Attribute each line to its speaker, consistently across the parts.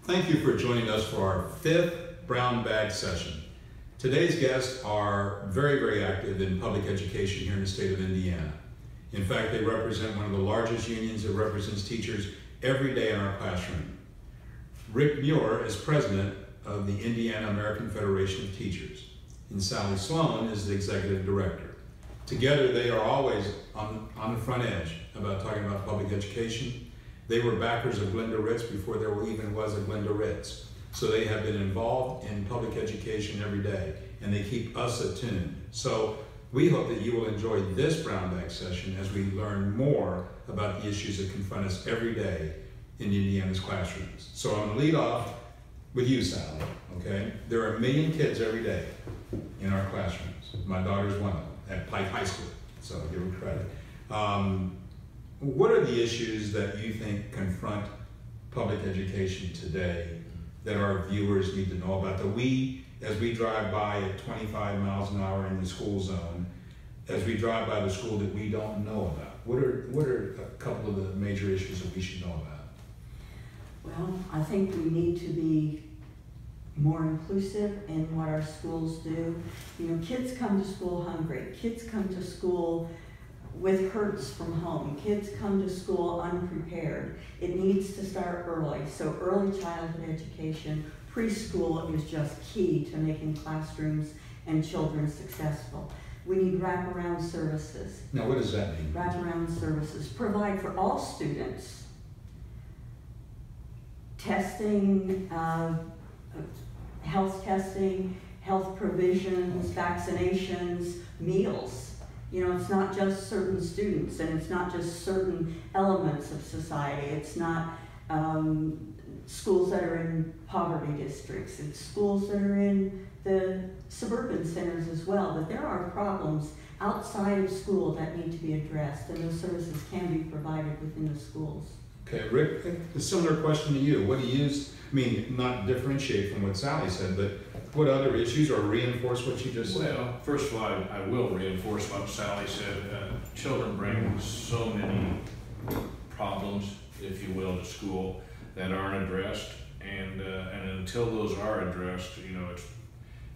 Speaker 1: Thank you for joining us for our 5th Brown Bag Session. Today's guests are very active in public education here in the state of Indiana. In fact, they represent one of the largest unions that represents teachers every day in our classroom. Rick Muir is president of the Indiana American Federation of Teachers, and Sally Sloan is the executive director. Together, they are always on the front edge about talking about public education. They were backers of Glenda Ritz before there even was a Glenda Ritz. So they have been involved in public education every day, and they keep us attuned. So we hope that you will enjoy this Brown Bag Session as we learn more about the issues that confront us every day in Indiana's classrooms. So I'm going to lead off with you, Sally, okay? There are 1 million kids every day in our classrooms. My daughter's one of them at Pike High School, so I'll give her credit. What are the issues that you think confront public education today that our viewers need to know about, that we, as we drive by at 25 miles an hour in the school zone, as we drive by the school, that we don't know about? What are a couple of the major issues that we should know about?
Speaker 2: Well, I think we need to be more inclusive in what our schools do. You know, kids come to school hungry. Kids come to school with hurts from home. Kids come to school unprepared. It needs to start early. So early childhood education, preschool is just key to making classrooms and children successful. We need wraparound services.
Speaker 1: Now, what does that mean?
Speaker 2: Wraparound services provide for all students testing, health testing, health provisions, vaccinations, meals. You know, it's not just certain students, and it's not just certain elements of society. It's not schools that are in poverty districts. It's schools that are in the suburban centers as well. But there are problems outside of school that need to be addressed, and those services can be provided within the schools.
Speaker 1: Okay, Rick, a similar question to you. What do you use? I mean, not differentiate from what Sally said, but what other issues, or reinforce what you just said?
Speaker 3: Well, first of all, I will reinforce what Sally said. Children bring so many problems, if you will, to school that aren't addressed, and until those are addressed, you know, it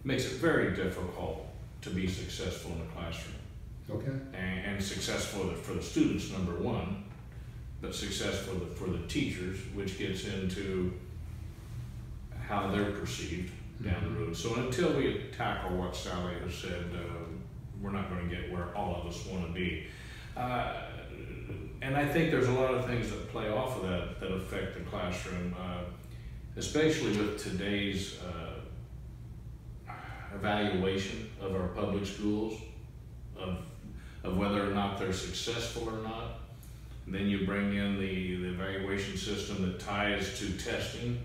Speaker 3: makes it very difficult to be successful in the classroom.
Speaker 1: Okay.
Speaker 3: And successful for the students, number one, but successful for the teachers, which gets into how they're perceived down the road. So until we tackle what Sally has said, we're not going to get where all of us want to be. And I think there's a lot of things that play off of that affect the classroom, especially with today's evaluation of our public schools, of whether or not they're successful or not. And then you bring in the evaluation system that ties to testing.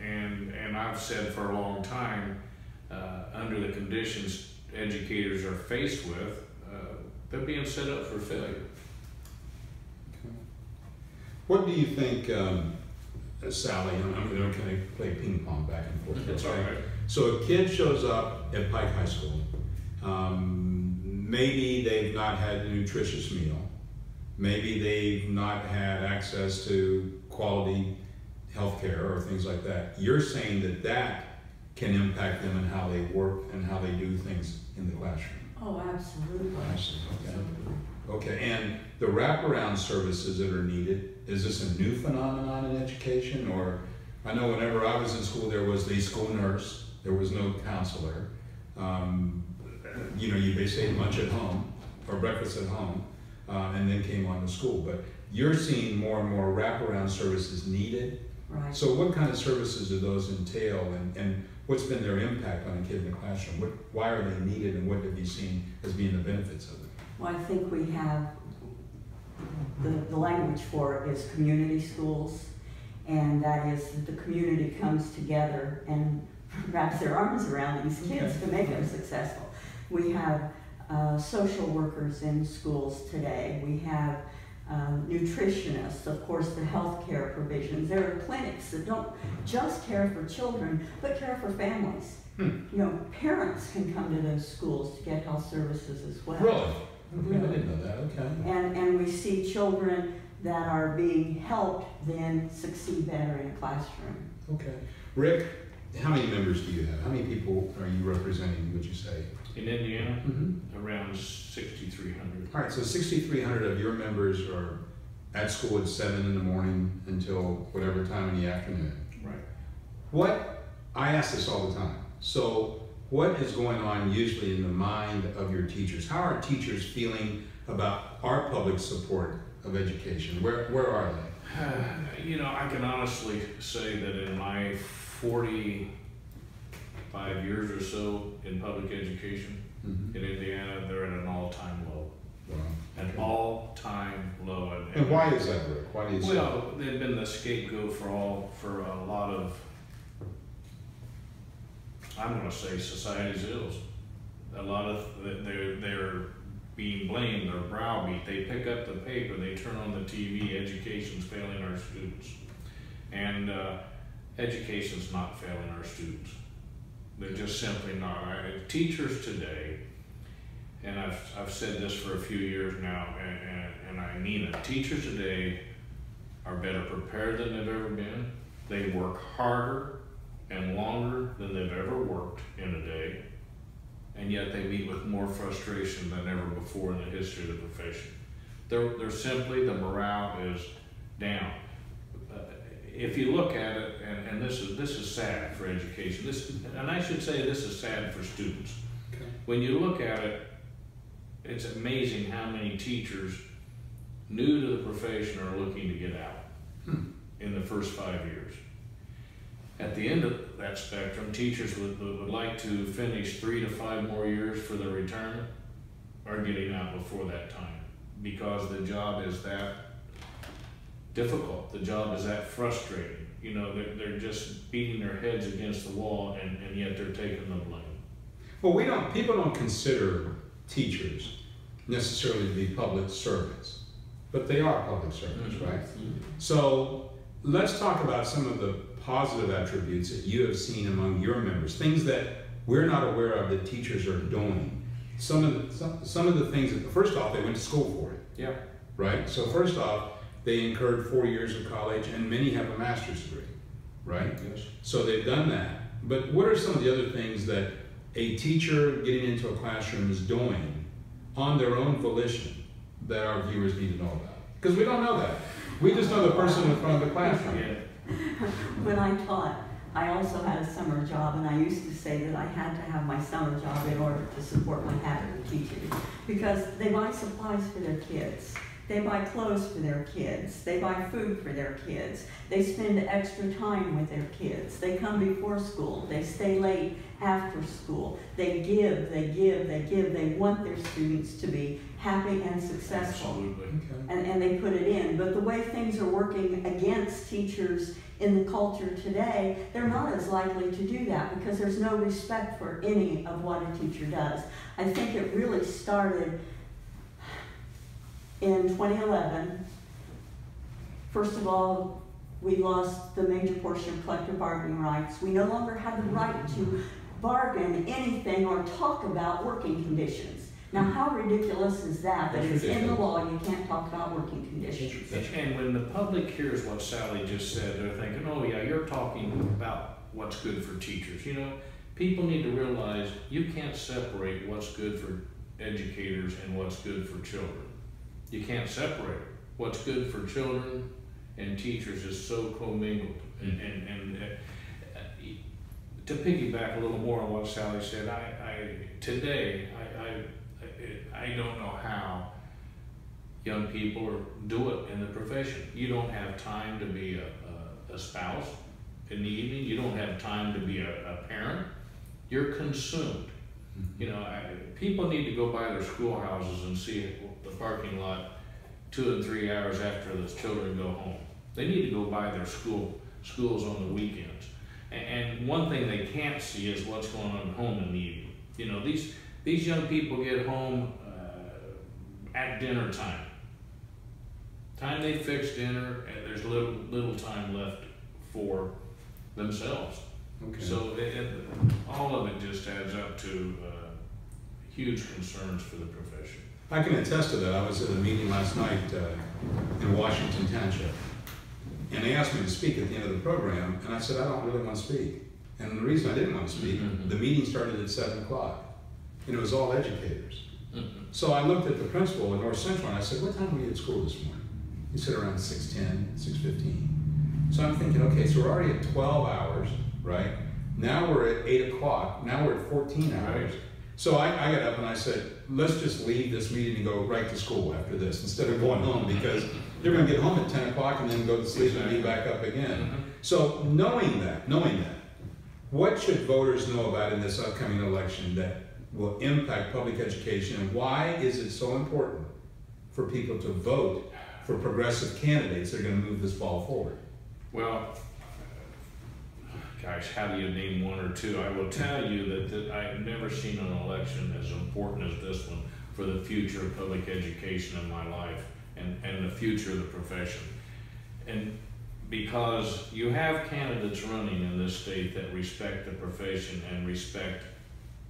Speaker 3: And I've said for a long time, under the conditions educators are faced with, they're being set up for failure.
Speaker 1: Okay. What do you think, Sally, and I'm going to kind of play ping pong back and forth.
Speaker 3: That's all right.
Speaker 1: So a kid shows up at Pike High School. Maybe they've not had a nutritious meal. Maybe they've not had access to quality health care or things like that. You're saying that that can impact them and how they work and how they do things in the classroom.
Speaker 2: Oh, absolutely.
Speaker 1: Okay. Okay, and the wraparound services that are needed, is this a new phenomenon in education? Or, I know whenever I was in school, there was the school nurse, there was no counselor. You know, you basically ate lunch at home or breakfast at home, and then came on to school. But you're seeing more and more wraparound services needed.
Speaker 2: Right.
Speaker 1: So what kind of services do those entail, and what's been their impact on a kid in the classroom? Why are they needed, and what have you seen as being the benefits of it?
Speaker 2: Well, I think we have, the language for it is community schools, and that is that the community comes together and wraps their arms around these kids to make them successful. We have social workers in schools today. We have nutritionists, of course, the health care provisions. There are clinics that don't just care for children, but care for families. You know, parents can come to those schools to get health services as well.
Speaker 1: Really? I didn't know that, okay.
Speaker 2: And we see children that are being helped then succeed better in a classroom.
Speaker 1: Okay. Rick, how many members do you have? How many people are you representing, would you say?
Speaker 3: In Indiana, around 6,300.
Speaker 1: All right, so 6,300 of your members are at school at 7 in the morning until whatever time in the afternoon.
Speaker 3: Right.
Speaker 1: I ask this all the time. So what is going on usually in the mind of your teachers? How are teachers feeling about our public support of education? Where are they?
Speaker 3: You know, I can honestly say that in my 45 years or so in public education in Indiana, they're at an all-time low.
Speaker 1: Wow.
Speaker 3: An all-time low.
Speaker 1: And why is that, Rick? Why do you say that?
Speaker 3: Well, they've been the scapegoat for a lot of, I'm going to say, society's ills. A lot of they're being blamed, they're browbeat. They pick up the paper, they turn on the TV. Education's failing our students, and education's not failing our students. They're just simply not. Teachers today, and I've said this for a few years now, and I mean it. Teachers today are better prepared than they've ever been. They work harder and longer than they've ever worked in a day, and yet they meet with more frustration than ever before in the history of the profession. They're simply, the morale is down. If you look at it, and this is sad for education, and I should say this is sad for students.
Speaker 1: Okay.
Speaker 3: When you look at it, it's amazing how many teachers new to the profession are looking to get out in the first 5 years. At the end of that spectrum, teachers would like to finish 3 to 5 more years for their retirement, are getting out before that time because the job is that difficult. The job is that frustrating. You know, they're just beating their heads against the wall, and yet they're taking the blame.
Speaker 1: Well, people don't consider teachers necessarily to be public servants, but they are public servants, right? So let's talk about some of the positive attributes that you have seen among your members, things that we're not aware of that teachers are doing. Some of the things that, first off, they went to school for it.
Speaker 3: Yeah.
Speaker 1: Right? So first off, they incurred 4 years of college, and many have a master's degree, right?
Speaker 3: Yes.
Speaker 1: So they've done that. But what are some of the other things that a teacher getting into a classroom is doing on their own volition that our viewers need to know about? Because we don't know that. We just know the person in front of the classroom.
Speaker 3: Yeah.
Speaker 2: When I taught, I also had a summer job, and I used to say that I had to have my summer job in order to support my habit of teaching, because they buy supplies for their kids. They buy clothes for their kids. They buy food for their kids. They spend extra time with their kids. They come before school. They stay late after school. They give, they give, they give. They want their students to be happy and successful.
Speaker 3: Absolutely.
Speaker 2: And they put it in. But the way things are working against teachers in the culture today, they're not as likely to do that because there's no respect for any of what a teacher does. I think it really started in 2011. First of all, we lost the major portion of collective bargaining rights. We no longer had the right to bargain anything or talk about working conditions. Now, how ridiculous is that? That it's in the law, you can't talk about working conditions.
Speaker 3: And when the public hears what Sally just said, they're thinking, oh yeah, you're talking about what's good for teachers. You know, people need to realize you can't separate what's good for educators and what's good for children. You can't separate. What's good for children and teachers is so commingled. And to piggyback a little more on what Sally said, today I don't know how young people do it in the profession. You don't have time to be a spouse in the evening. You don't have time to be a parent. You're consumed. You know, people need to go by their schoolhouses and see the parking lot 2 and 3 hours after the children go home. They need to go by their schools on the weekends. And one thing they can't see is what's going on at home in the evening. You know, these young people get home at dinner time. Time they fix dinner, and there's little time left for themselves.
Speaker 1: Okay.
Speaker 3: So all of it just adds up to huge concerns for the profession.
Speaker 1: I can attest to that. I was at a meeting last night in Washington Township, and they asked me to speak at the end of the program, and I said, I don't really want to speak. And the reason I didn't want to speak, the meeting started at 7 o'clock, and it was all educators. So I looked at the principal in North Central, and I said, what time were you at school this morning? He said around 6:10, 6:15. So I'm thinking, okay, so we're already at 12 hours, right? Now we're at 8 o'clock, now we're at 14 hours. So I got up and I said, let's just leave this meeting and go right to school after this, instead of going home, because they're gonna get home at 10 o'clock and then go to sleep and be back up again. So knowing that, what should voters know about in this upcoming election that will impact public education, and why is it so important for people to vote for progressive candidates that are going to move this ball forward?
Speaker 3: Well, gosh, how do you name one or two? I will tell you that I've never seen an election as important as this one for the future of public education in my life and the future of the profession. And because you have candidates running in this state that respect the profession and respect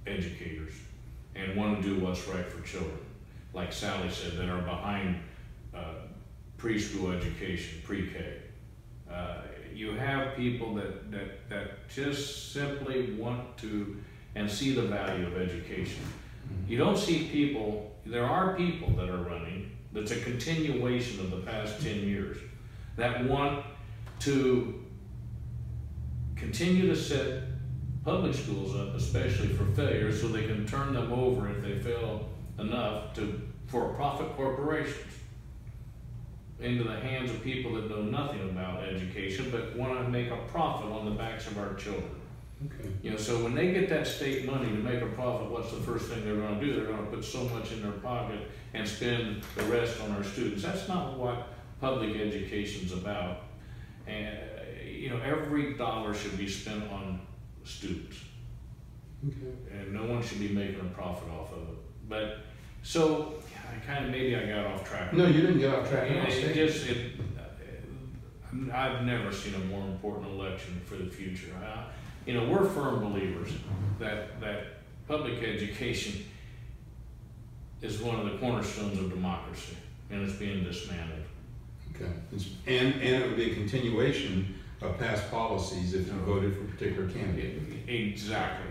Speaker 3: educators and want to do what's right for children, like Sally said, that are behind preschool education, pre-K. You have people that just simply want to and see the value of education. You don't see people, there are people that are running, that's a continuation of the past 10 years, that want to continue to set public schools up, especially for failure, so they can turn them over if they fail enough for profit corporations into the hands of people that know nothing about education but want to make a profit on the backs of our children.
Speaker 1: Okay.
Speaker 3: You know, so when they get that state money to make a profit, what's the first thing they're going to do? They're going to put so much in their pocket and spend the rest on our students. That's not what public education's about. And you know, every dollar should be spent on students.
Speaker 1: Okay.
Speaker 3: And no one should be making a profit off of it. But so maybe I got off track.
Speaker 1: No, you didn't get off track.
Speaker 3: I've never seen a more important election for the future. You know, we're firm believers that public education is one of the cornerstones of democracy, and it's being dismantled.
Speaker 1: Okay. And it would be a continuation of past policies if you voted for a particular candidate.
Speaker 3: Exactly.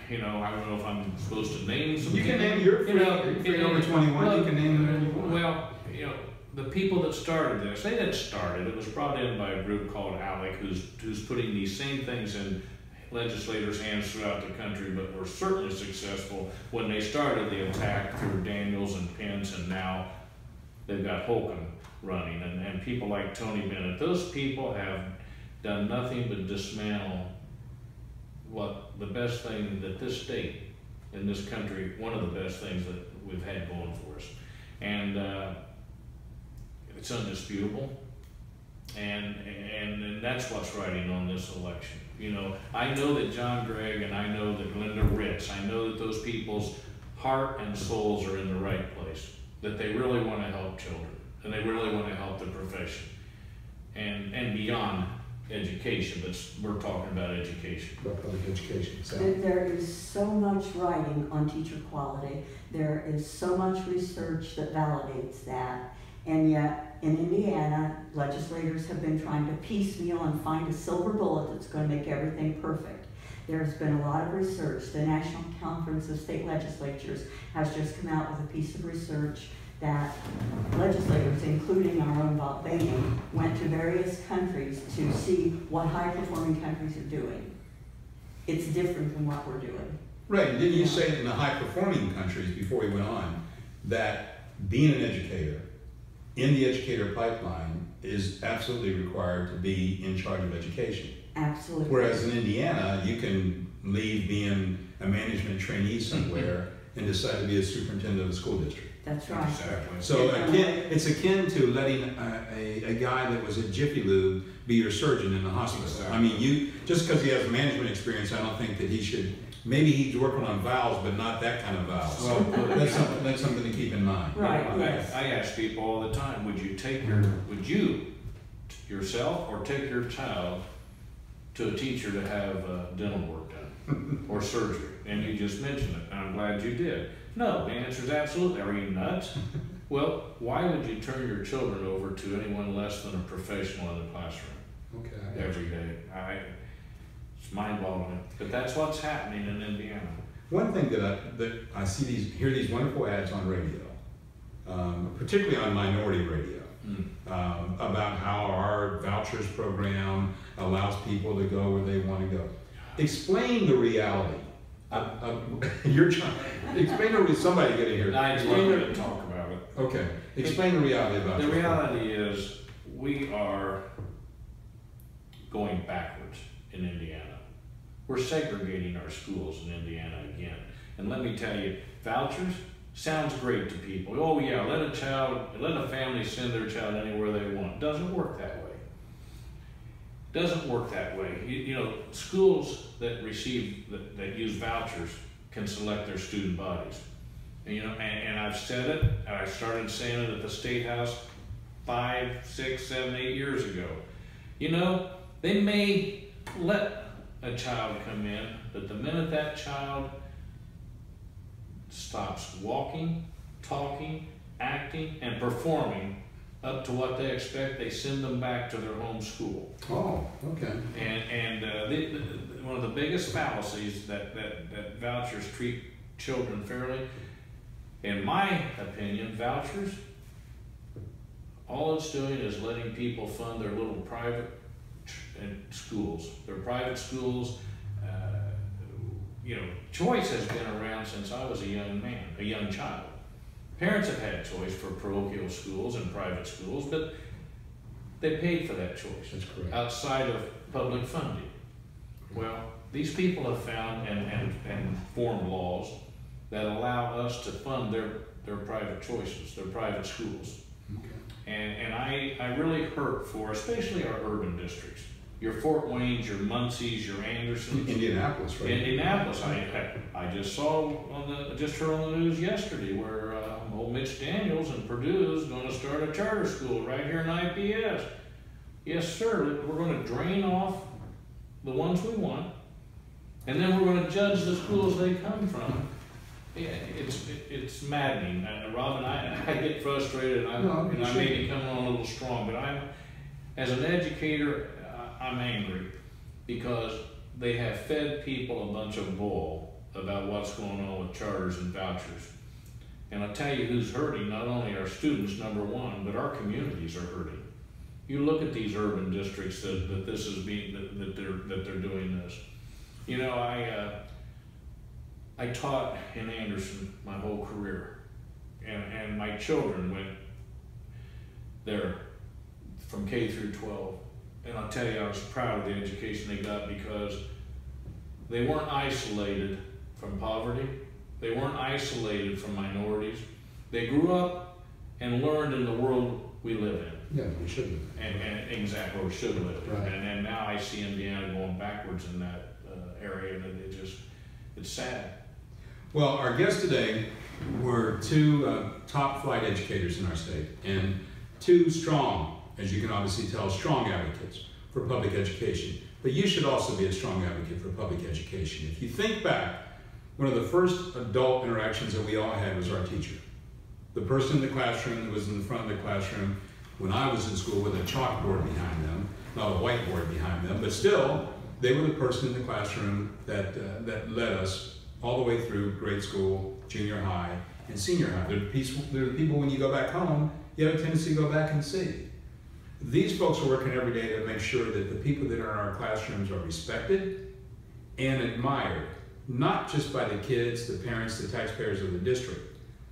Speaker 3: You know, I don't know if I'm supposed to name some.
Speaker 1: You can name your free, over 21.
Speaker 3: Well,
Speaker 1: you can name whatever you want.
Speaker 3: Well, you know, the people that started this, they didn't start it. It was brought in by a group called ALEC, who's putting these same things in legislators' hands throughout the country, but were certainly successful when they started the attack through Daniels and Pence, and now they've got Holcomb running, and people like Tony Bennett. Those people have done nothing but dismantle what the best thing that this state in this country, one of the best things that we've had going for us. And it's undisputable. And that's what's riding on this election. You know, I know that John Gregg and I know that Linda Ritz, I know that those people's heart and souls are in the right place, that they really want to help children, and they really want to help the profession, and beyond education, but we're talking about education.
Speaker 1: About public education. So.
Speaker 2: There is so much writing on teacher quality. There is so much research that validates that. And yet, in Indiana, legislators have been trying to piecemeal and find a silver bullet that's going to make everything perfect. There's been a lot of research. The National Conference of State Legislatures has just come out with a piece of research that legislators, including our own Bob Bainey, went to various countries to see what high-performing countries are doing. It's different than what we're doing.
Speaker 1: Right, and didn't you say in the high-performing countries, before we went on, that being an educator, in the educator pipeline, is absolutely required to be in charge of education?
Speaker 2: Absolutely.
Speaker 1: Whereas in Indiana, you can leave being a management trainee somewhere and decide to be a superintendent of a school district.
Speaker 2: That's right.
Speaker 3: Exactly.
Speaker 1: So it's akin to letting a guy that was at Jiffy Lube be your surgeon in the hospital.
Speaker 3: Exactly.
Speaker 1: I mean, just because he has management experience, I don't think that he should. Maybe he's working on valves, but not that kind of valves.
Speaker 3: Well,
Speaker 1: that's something to keep in mind.
Speaker 2: Right.
Speaker 3: You know,
Speaker 2: Yes.
Speaker 3: I ask people all the time, would you yourself or take your child to a teacher to have dental work done or surgery? And you just mentioned it, and I'm glad you did. No, the answer is absolutely. Are you nuts? Well, why would you turn your children over to anyone less than a professional in the classroom every day? It's mind-boggling, but that's what's happening in Indiana.
Speaker 1: One thing that I hear these wonderful ads on radio, particularly on minority radio, about how our vouchers program allows people to go where they want to go. Explain the reality. You're trying. Explain to somebody getting here.
Speaker 3: I'd love to talk about it.
Speaker 1: Okay. Explain the reality about it.
Speaker 3: The reality is we are going backwards in Indiana. We're segregating our schools in Indiana again. And let me tell you, vouchers sounds great to people. Oh yeah, let a family send their child anywhere they want. Doesn't work that way. Doesn't work that way. You know, schools that use vouchers can select their student bodies. And, you know, and I've said it, and I started saying it at the State House 5, 6, 7, 8 years ago. You know, they may let a child come in, but the minute that child stops walking, talking, acting, and performing up to what they expect, they send them back to their home school.
Speaker 1: Oh, okay.
Speaker 3: And one of the biggest fallacies that vouchers treat children fairly, in my opinion, vouchers, all it's doing is letting people fund their little private schools. Their private schools, you know, choice has been around since I was a young child. Parents have had choice for parochial schools and private schools, but they paid for that choice.
Speaker 1: That's correct.
Speaker 3: Outside of public funding. Well, these people have found and formed laws that allow us to fund their private choices, their private schools.
Speaker 1: Okay.
Speaker 3: And I really hurt for, especially our urban districts. Your Fort Waynes, your Muncies, your Andersons.
Speaker 1: Indianapolis, right?
Speaker 3: Indianapolis. I just saw just heard on the news yesterday where old Mitch Daniels and Purdue is going to start a charter school right here in IPS. Yes, sir. We're going to drain off the ones we want, and then we're going to judge the schools they come from. Yeah, it's maddening. Robin, I get frustrated, and I may be coming on a little strong, but as an educator, I'm angry because they have fed people a bunch of bull about what's going on with charters and vouchers. And I'll tell you who's hurting, not only our students, number one, but our communities are hurting. You look at these urban districts that this is being, that they're doing this. You know, I taught in Anderson my whole career, and my children went there from K through 12. And I'll tell you, I was proud of the education they got because they weren't isolated from poverty. They weren't isolated from minorities. They grew up and learned in the world we live in.
Speaker 1: Yeah, we should live.
Speaker 3: And exactly, or should live.
Speaker 1: Right.
Speaker 3: And now I see Indiana going backwards in that area, and it's sad.
Speaker 1: Well, our guests today were two top flight educators in our state, and two strong, as you can obviously tell, strong advocates for public education. But you should also be a strong advocate for public education. If you think back, one of the first adult interactions that we all had was our teacher. The person in the classroom that was in the front of the classroom when I was in school with a chalkboard behind them, not a whiteboard behind them, but still, they were the person in the classroom that led us all the way through grade school, junior high, and senior high. They're the people when you go back home, you have a tendency to go back and see. These folks are working every day to make sure that the people that are in our classrooms are respected and admired, not just by the kids, the parents, the taxpayers of the district,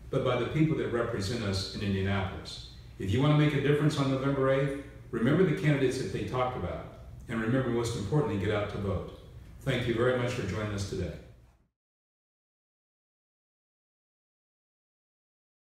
Speaker 1: but by the people that represent us in Indianapolis. If you want to make a difference on November 8th, remember the candidates that they talked about, and remember, most importantly, get out to vote. Thank you very much for joining us today.